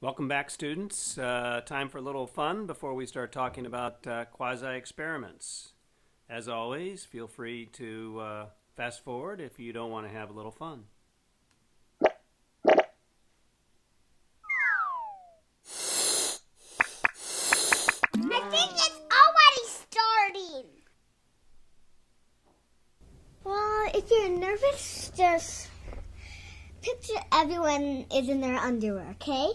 Welcome back, students. Time for a little fun before we start talking about quasi-experiments. As always, feel free to fast forward if you don't want to have a little fun. I think it's already starting. Well, if you're nervous, just picture everyone is in their underwear, okay?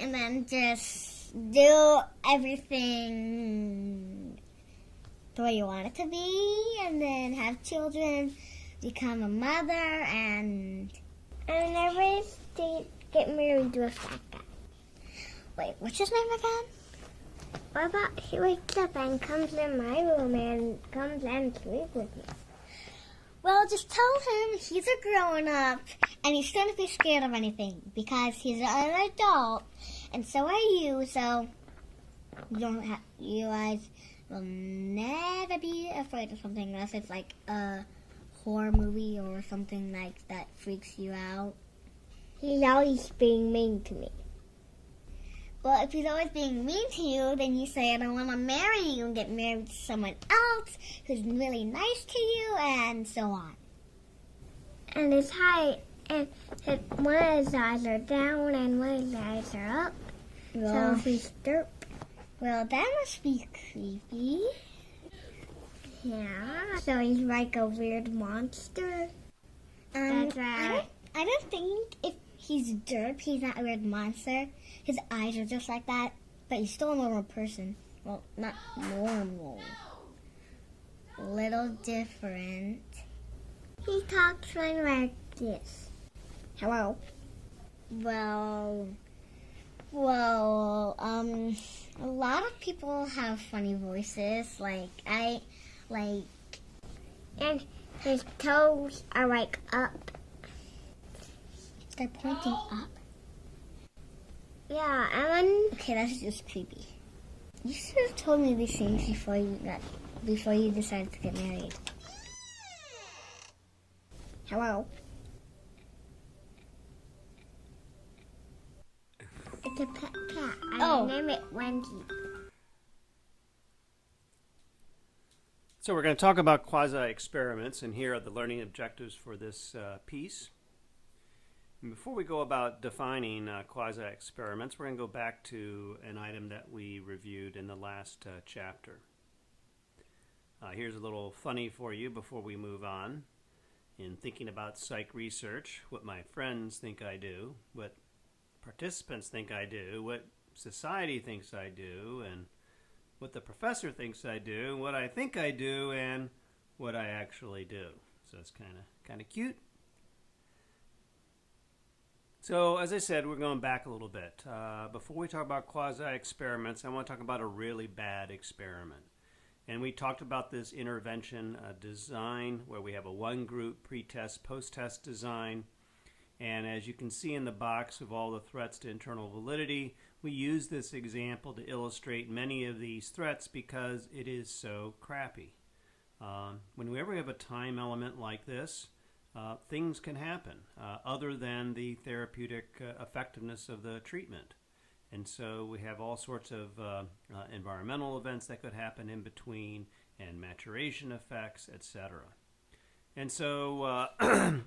And then just do everything the way you want it to be, and then have children, become a mother, and I'm nervous to get married to a fat guy. Wait, what's his name again? What about he wakes up and comes in my room and comes and sleeps with me? Well, just tell him he's a grown-up and he shouldn't be scared of anything because he's an adult and so are you, so you guys will never be afraid of something unless it's like a horror movie or something like that freaks you out. He's always being mean to me. Well, if he's always being mean to you, then you say, I don't want to marry you, and get married to someone else who's really nice to you, and so on. And his height, and one of his eyes are down, and one of his eyes are up, so he's derp. Well, that must be creepy. Yeah, so he's like a weird monster. That's right. I don't think if he's derp, he's not a weird monster. His eyes are just like that, but he's still a normal person. Well, not normal. A little different. He talks like this. Hello. Well, a lot of people have funny voices. And his toes are like up. They're pointing up. Yeah, okay, that's just creepy. You should have told me these things before you decided to get married. Hello? It's a pet cat. I name it Wendy. So we're going to talk about quasi-experiments, and here are the learning objectives for this piece. And before we go about defining quasi-experiments, we're going to go back to an item that we reviewed in the last chapter. Here's a little funny for you before we move on. In thinking about psych research, what my friends think I do, what participants think I do, what society thinks I do, and what the professor thinks I do, what I think I do, and what I actually do. So it's kind of cute. So, as I said, we're going back a little bit. Before we talk about quasi-experiments, I want to talk about a really bad experiment. And we talked about this intervention design, where we have a one-group pre-test, post-test design. And as you can see in the box of all the threats to internal validity, we use this example to illustrate many of these threats because it is so crappy. Whenever we have a time element like this, things can happen other than the therapeutic effectiveness of the treatment. And so we have all sorts of environmental events that could happen in between and maturation effects, etc. And so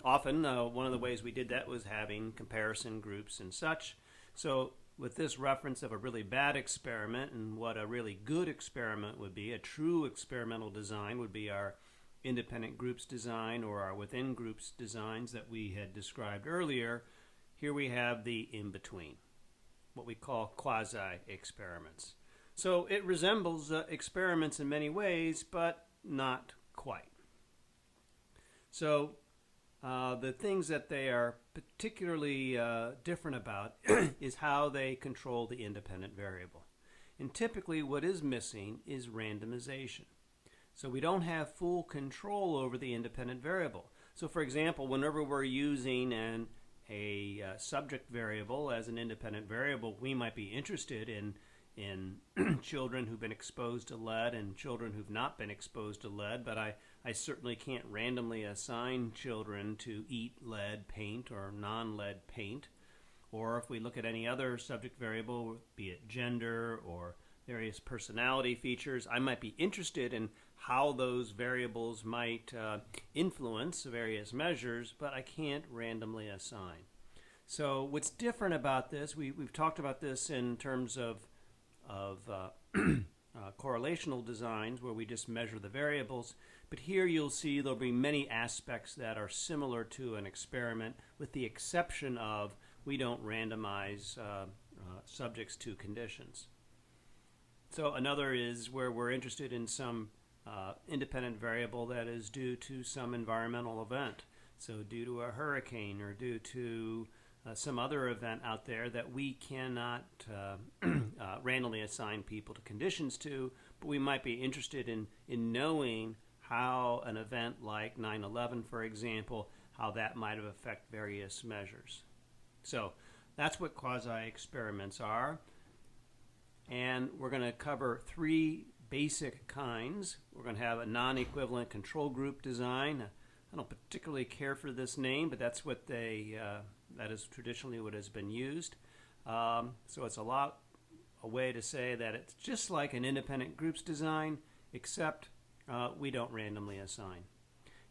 often one of the ways we did that was having comparison groups and such. So with this reference of a really bad experiment and what a really good experiment would be, a true experimental design would be our independent groups design or our within groups designs that we had described earlier. Here we have the in-between, what we call quasi-experiments. So it resembles experiments in many ways, but not quite. So the things that they are particularly different about is how they control the independent variable. And typically what is missing is randomization. So we don't have full control over the independent variable. So for example, whenever we're using a subject variable as an independent variable, we might be interested in children who've been exposed to lead and children who've not been exposed to lead, but I certainly can't randomly assign children to eat lead paint or non-lead paint. Or if we look at any other subject variable, be it gender or various personality features, I might be interested in how those variables might influence various measures, but I can't randomly assign. So what's different about this, we've talked about this in terms of correlational designs where we just measure the variables, but here you'll see there'll be many aspects that are similar to an experiment, with the exception of we don't randomize subjects to conditions. So another is where we're interested in some independent variable that is due to some environmental event. So due to a hurricane or due to some other event out there that we cannot randomly assign people to conditions to, but we might be interested in knowing how an event like 9/11, for example, how that might have affected various measures. So that's what quasi-experiments are. And we're going to cover three basic kinds. We're going to have a non-equivalent control group design. I don't particularly care for this name, but that's what that is traditionally what has been used. So it's a way to say that it's just like an independent groups design, except we don't randomly assign.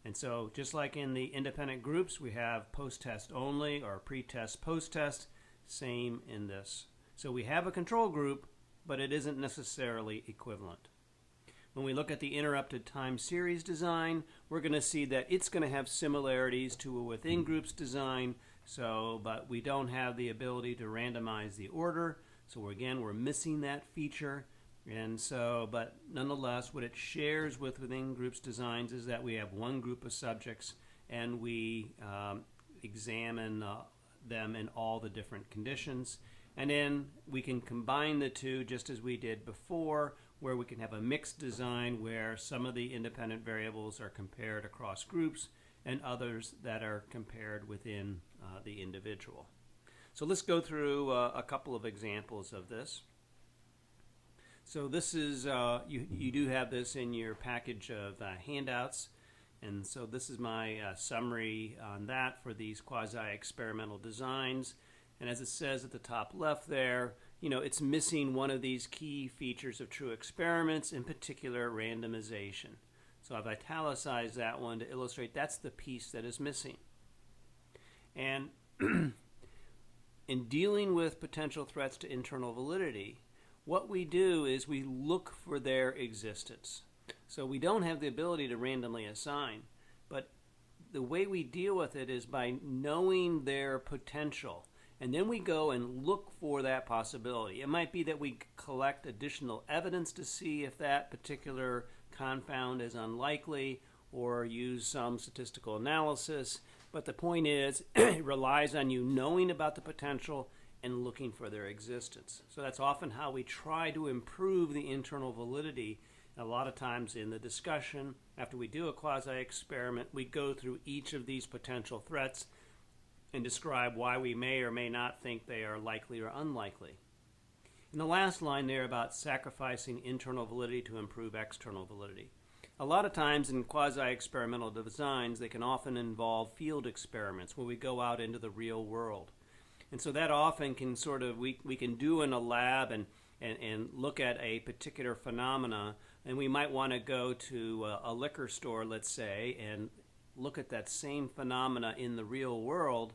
And so just like in the independent groups, we have post-test only or pre-test, post-test, same in this. So we have a control group, but it isn't necessarily equivalent. When we look at the interrupted time series design, we're going to see that it's going to have similarities to a within groups design, but we don't have the ability to randomize the order. So again, we're missing that feature. And so, but nonetheless, what it shares with within groups designs is that we have one group of subjects and we examine them in all the different conditions. And then we can combine the two just as we did before, where we can have a mixed design where some of the independent variables are compared across groups and others that are compared within the individual. So let's go through a couple of examples of this. So this is, you do have this in your package of handouts, and so this is my summary on that for these quasi-experimental designs. And as it says at the top left there, it's missing one of these key features of true experiments, in particular randomization. So I've italicized that one to illustrate that's the piece that is missing. And in dealing with potential threats to internal validity, what we do is we look for their existence. So we don't have the ability to randomly assign, but the way we deal with it is by knowing their potential. And then we go and look for that possibility. It might be that we collect additional evidence to see if that particular confound is unlikely or use some statistical analysis. But the point is, it relies on you knowing about the potential and looking for their existence. So that's often how we try to improve the internal validity. A lot of times in the discussion, after we do a quasi-experiment, we go through each of these potential threats and describe why we may or may not think they are likely or unlikely. In the last line there about sacrificing internal validity to improve external validity. A lot of times in quasi-experimental designs, they can often involve field experiments where we go out into the real world. And so that often can we can do in a lab and look at a particular phenomena, and we might want to go to a liquor store, let's say, and look at that same phenomena in the real world.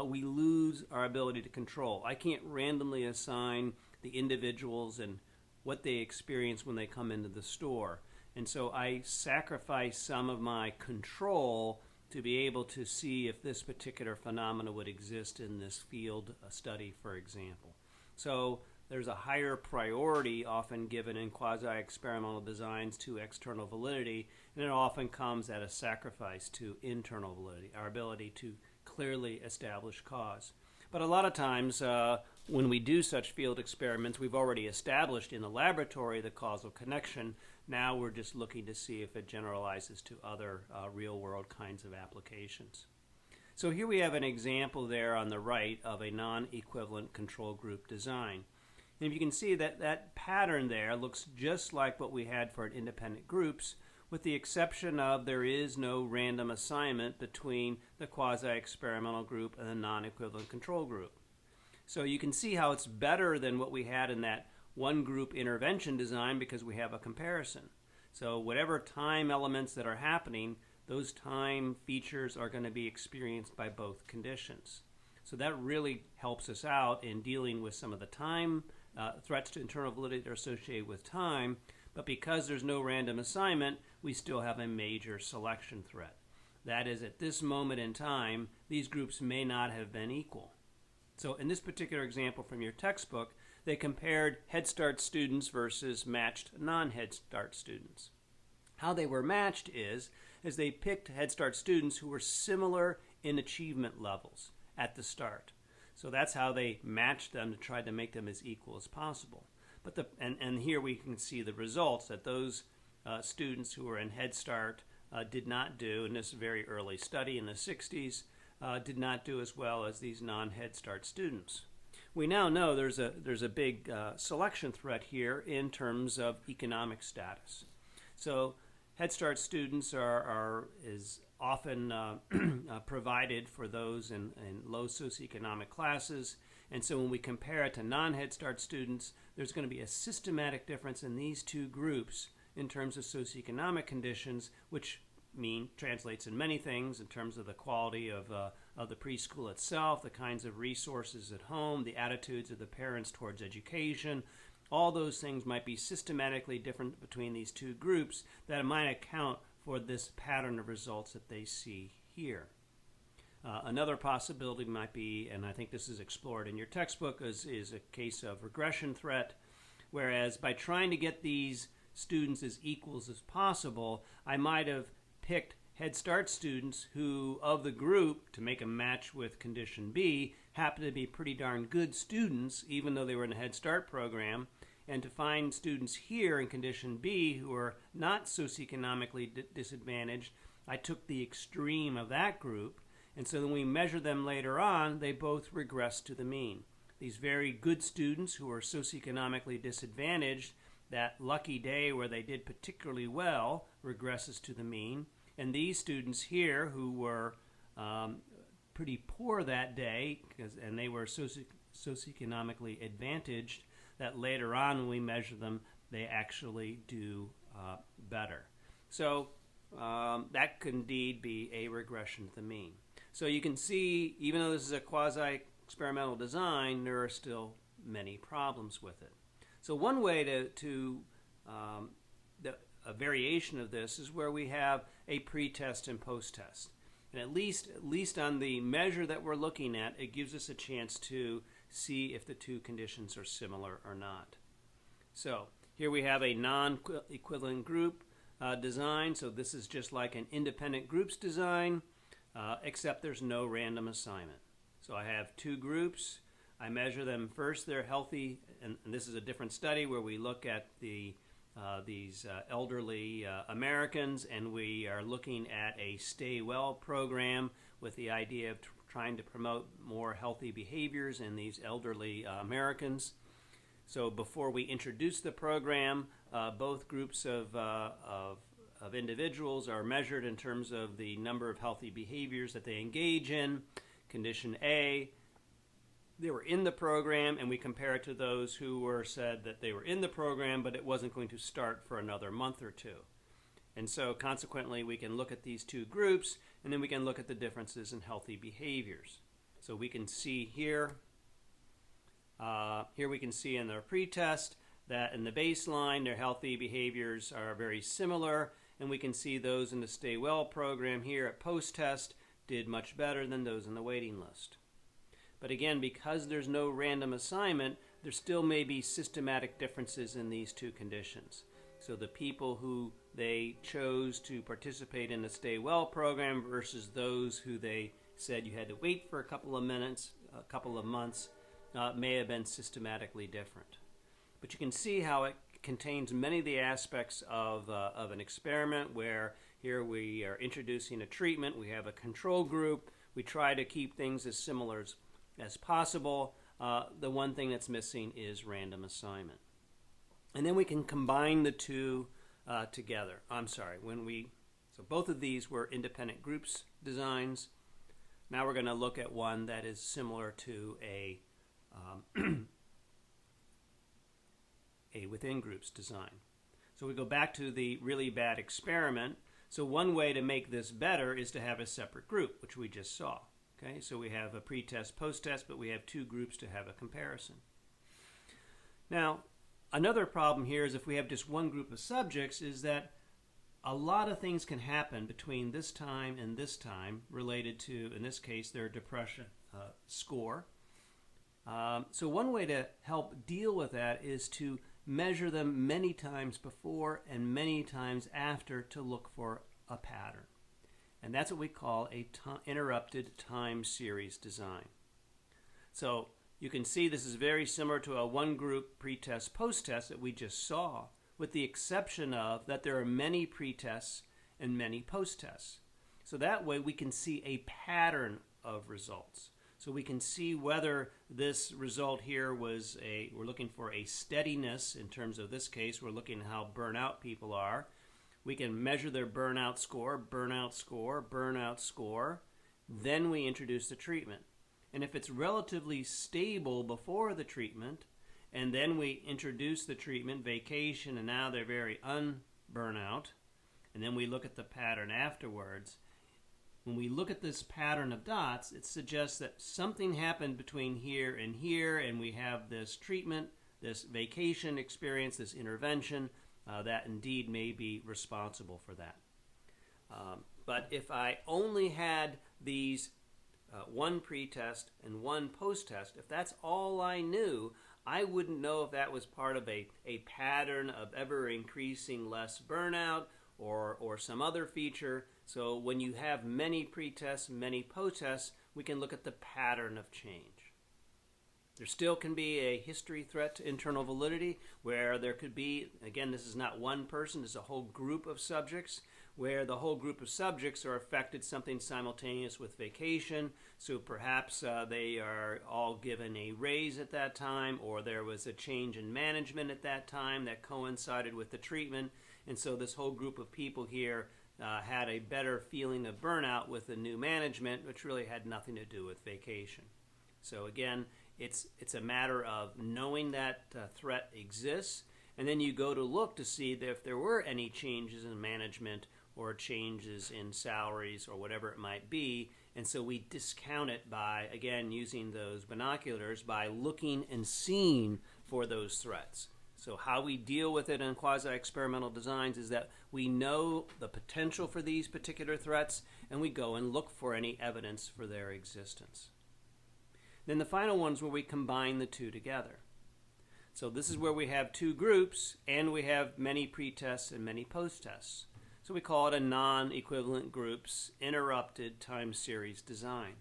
We lose our ability to control. I can't randomly assign the individuals and what they experience when they come into the store. And so I sacrifice some of my control to be able to see if this particular phenomena would exist in this field study, for example. So there's a higher priority often given in quasi-experimental designs to external validity, and it often comes at a sacrifice to internal validity, our ability to clearly establish cause. But a lot of times when we do such field experiments, we've already established in the laboratory the causal connection. Now we're just looking to see if it generalizes to other real-world kinds of applications. So here we have an example there on the right of a non-equivalent control group design. And if you can see that pattern there looks just like what we had for independent groups, with the exception of there is no random assignment between the quasi-experimental group and the non-equivalent control group. So you can see how it's better than what we had in that one group intervention design because we have a comparison. So whatever time elements that are happening, those time features are going to be experienced by both conditions. So that really helps us out in dealing with some of the time threats to internal validity that are associated with time, but because there's no random assignment, we still have a major selection threat. That is, at this moment in time, these groups may not have been equal. So in this particular example from your textbook, they compared Head Start students versus matched non-Head Start students. How they were matched is they picked Head Start students who were similar in achievement levels at the start. So that's how they matched them to try to make them as equal as possible. But and here we can see the results that those students who were in Head Start did not do in this very early study in the 60s, did not do as well as these non-Head Start students. We now know there's a big selection threat here in terms of economic status. So Head Start students is often provided for those in low socioeconomic classes, and so when we compare it to non-Head Start students, there's going to be a systematic difference in these two groups in terms of socioeconomic conditions, which translates in many things in terms of the quality of the preschool itself, the kinds of resources at home, the attitudes of the parents towards education. All those things might be systematically different between these two groups that might account for this pattern of results that they see here. Another possibility might be, and I think this is explored in your textbook, is a case of regression threat, whereas by trying to get these students as equals as possible, I might have picked Head Start students who, of the group, to make a match with condition B, happen to be pretty darn good students, even though they were in a Head Start program, and to find students here in condition B who are not socioeconomically disadvantaged, I took the extreme of that group, and so when we measure them later on, they both regress to the mean. These very good students who are socioeconomically disadvantaged, that lucky day where they did particularly well regresses to the mean, and these students here who were pretty poor that day, and they were socioeconomically advantaged, that later on when we measure them, they actually do better. So that could indeed be a regression to the mean. So you can see, even though this is a quasi-experimental design, there are still many problems with it. So one way a variation of this is where we have a pre-test and post-test. And at least on the measure that we're looking at, it gives us a chance to see if the two conditions are similar or not. So here we have a non-equivalent group design. So this is just like an independent groups design, except there's no random assignment. So I have two groups. I measure them first. They're healthy, and this is a different study where we look at these elderly Americans, and we are looking at a Stay Well program with the idea of trying to promote more healthy behaviors in these elderly Americans. So before we introduce the program, both groups of individuals are measured in terms of the number of healthy behaviors that they engage in. Condition A, they were in the program, and we compare it to those who were said that they were in the program, but it wasn't going to start for another month or two. And so consequently, we can look at these two groups, and then we can look at the differences in healthy behaviors. So we can see here we can see in their pretest that in the baseline, their healthy behaviors are very similar, and we can see those in the Stay Well program here at post-test did much better than those in the waiting list. But again, because there's no random assignment, there still may be systematic differences in these two conditions. So the people who they chose to participate in the Stay Well program versus those who they said you had to wait for a couple of months, may have been systematically different. But you can see how it contains many of the aspects of an experiment, where here we are introducing a treatment, we have a control group, we try to keep things as similar as possible. The one thing that's missing is random assignment. And then we can combine the two together. So both of these were independent groups designs. Now we're going to look at one that is similar to a within groups design. So we go back to the really bad experiment. So one way to make this better is to have a separate group, which we just saw. Okay, so we have a pre-test, post-test, but we have two groups to have a comparison. Now, another problem here is if we have just one group of subjects is that a lot of things can happen between this time and this time related to, in this case, their depression score. So one way to help deal with that is to measure them many times before and many times after to look for a pattern. And that's what we call a interrupted time series design. So you can see this is very similar to a one-group pre-test, post-test that we just saw, with the exception of that there are many pre-tests and many post-tests. So that way we can see a pattern of results. So we can see whether this result here was we're looking for a steadiness. In terms of this case, we're looking at how burnout people are. We can measure their burnout score, burnout score, burnout score. Then we introduce the treatment. And if it's relatively stable before the treatment, and then we introduce the treatment, vacation, and now they're very unburnout, and then we look at the pattern afterwards. When we look at this pattern of dots, it suggests that something happened between here, and we have this treatment, this vacation experience, this intervention, that indeed may be responsible for that. But if I only had these one pre-test and one post-test, if that's all I knew, I wouldn't know if that was part of a pattern of ever-increasing less burnout or some other feature. So when you have many pre-tests, many post-tests, we can look at the pattern of change. There still can be a history threat to internal validity where there could be, again, this is not one person, it's a whole group of subjects, where the whole group of subjects are affected something simultaneous with vacation. So perhaps they are all given a raise at that time, or there was a change in management at that time that coincided with the treatment. And so this whole group of people here had a better feeling of burnout with the new management, which really had nothing to do with vacation. So again, it's a matter of knowing that threat exists, and then you go to look to see if there were any changes in management or changes in salaries or whatever it might be. And so we discount it by, again, using those binoculars, by looking and seeing for those threats. So how we deal with it in quasi-experimental designs is that we know the potential for these particular threats, and we go and look for any evidence for their existence. Then the final one is where we combine the two together. So this is where we have two groups, and we have many pre-tests and many post-tests. So we call it a non-equivalent groups interrupted time series design.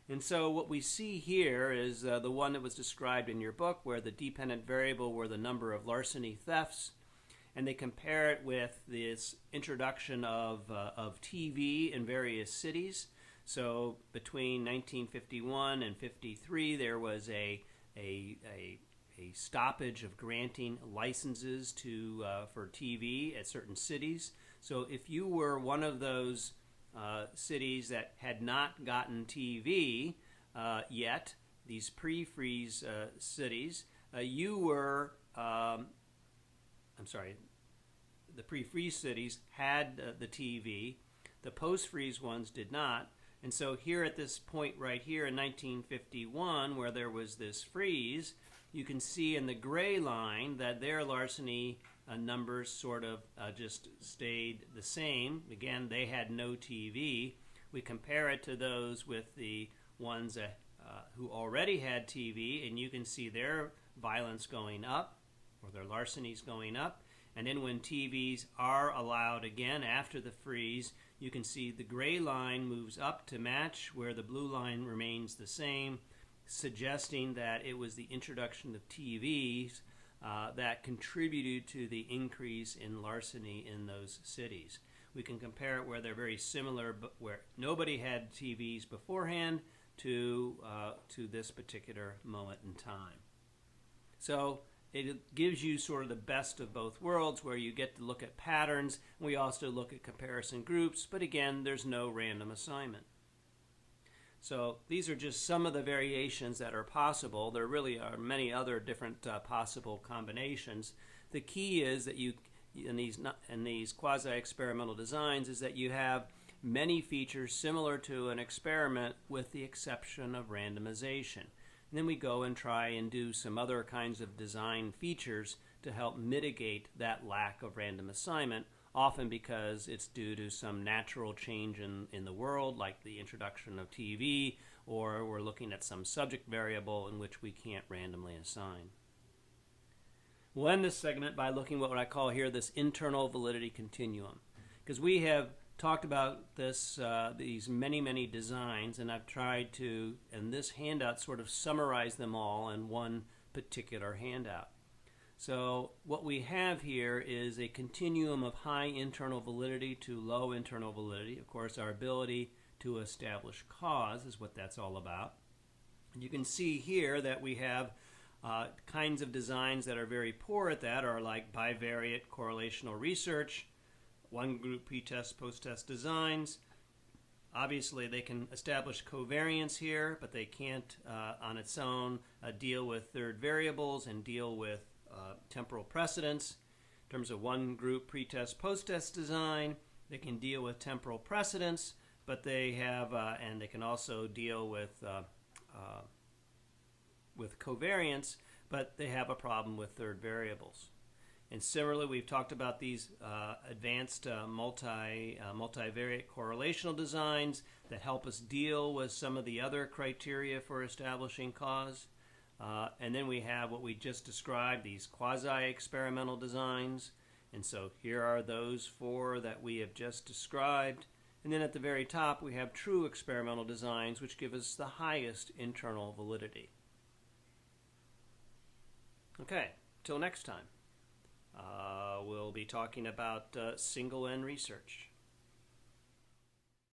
And so what we see here is the one that was described in your book, where the dependent variable were the number of larceny thefts, and they compare it with this introduction of TV in various cities. So between 1951 and 53, there was a stoppage of granting licenses for TV at certain cities. So if you were one of those cities that had not gotten TV yet, these pre-freeze cities, you were, the pre-freeze cities had the TV, the post-freeze ones did not. And so here at this point right here in 1951, where there was this freeze, you can see in the gray line that their larceny numbers sort of just stayed the same. Again, they had no TV. We compare it to those with the ones who already had TV, and you can see their violence going up, or their larcenies going up. And then when TVs are allowed again after the freeze, you can see the gray line moves up to match where the blue line remains the same, suggesting that it was the introduction of TVs that contributed to the increase in larceny in those cities. We can compare it where they're very similar, but where nobody had TVs beforehand to this particular moment in time. So it gives you sort of the best of both worlds, where you get to look at patterns. We also look at comparison groups, but again, there's no random assignment. So these are just some of the variations that are possible. There really are many other different possible combinations. The key is that you, in these quasi-experimental designs, is that you have many features similar to an experiment with the exception of randomization. And then we go and try and do some other kinds of design features to help mitigate that lack of random assignment, often because it's due to some natural change in the world, like the introduction of TV, or we're looking at some subject variable in which we can't randomly assign. We'll end this segment by looking at what I call here this internal validity continuum, because we have talked about these many designs, and I've tried to, in this handout, sort of summarize them all in one particular handout. So what we have here is a continuum of high internal validity to low internal validity. Of course, our ability to establish cause is what that's all about. And you can see here that we have kinds of designs that are very poor at that, are like bivariate correlational research, one group pre-test, post-test designs. Obviously, they can establish covariance here, but they can't on its own deal with third variables and deal with temporal precedence. In terms of one group pre-test, post-test design, they can deal with temporal precedence, but they have, and they can also deal with covariance, but they have a problem with third variables. And similarly, we've talked about these advanced multivariate correlational designs that help us deal with some of the other criteria for establishing cause. And then we have what we just described, these quasi-experimental designs. And so here are those four that we have just described. And then at the very top, we have true experimental designs, which give us the highest internal validity. Okay, till next time. We'll be talking about single-end research.